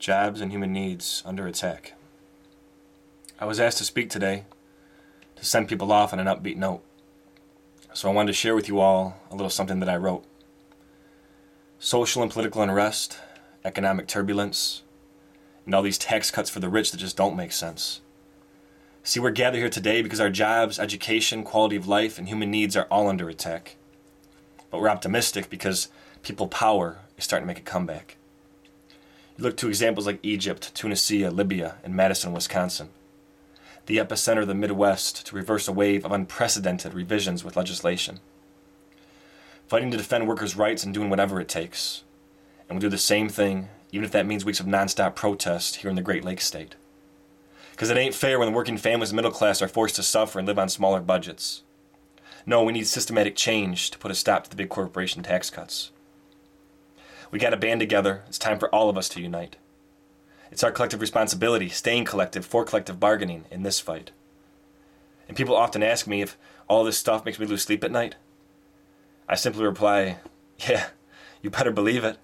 Jobs and human needs under attack. I was asked to speak today to send people off on an upbeat note. So I wanted to share with you all a little something that I wrote. Social and political unrest, economic turbulence, and all these tax cuts for the rich that just don't make sense. See, we're gathered here today because our jobs, education, quality of life, and human needs are all under attack. But we're optimistic because people power is starting to make a comeback. You look to examples like Egypt, Tunisia, Libya, and Madison, Wisconsin. The epicenter of the Midwest to reverse a wave of unprecedented revisions with legislation. Fighting to defend workers' rights and doing whatever it takes. And we'll do the same thing, even if that means weeks of nonstop protest here in the Great Lakes state. Because it ain't fair when the working families and middle class are forced to suffer and live on smaller budgets. No, we need systematic change to put a stop to the big corporation tax cuts. We gotta band together. It's time for all of us to unite. It's our collective responsibility, staying collective for collective bargaining in this fight. And people often ask me if all this stuff makes me lose sleep at night. I simply reply, yeah, you better believe it.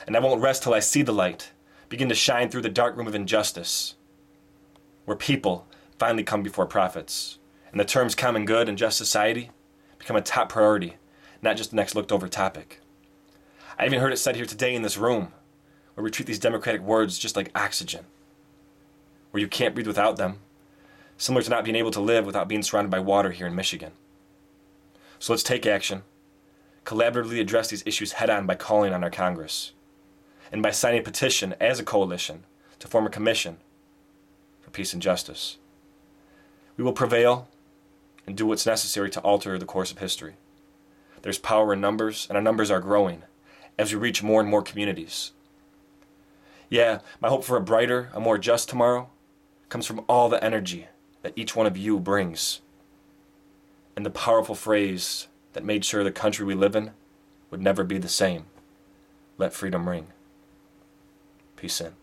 And I won't rest till I see the light begin to shine through the dark room of injustice, where people finally come before profits, and the terms common good and just society become a top priority, not just the next looked over topic. I even heard it said here today in this room, where we treat these democratic words just like oxygen, where you can't breathe without them, similar to not being able to live without being surrounded by water here in Michigan. So let's take action, collaboratively address these issues head on by calling on our Congress, and by signing a petition as a coalition to form a commission for peace and justice. We will prevail and do what's necessary to alter the course of history. There's power in numbers, and our numbers are growing as we reach more and more communities. Yeah, my hope for a brighter, a more just tomorrow comes from all the energy that each one of you brings, and the powerful phrase that made sure the country we live in would never be the same. Let freedom ring. Peace in.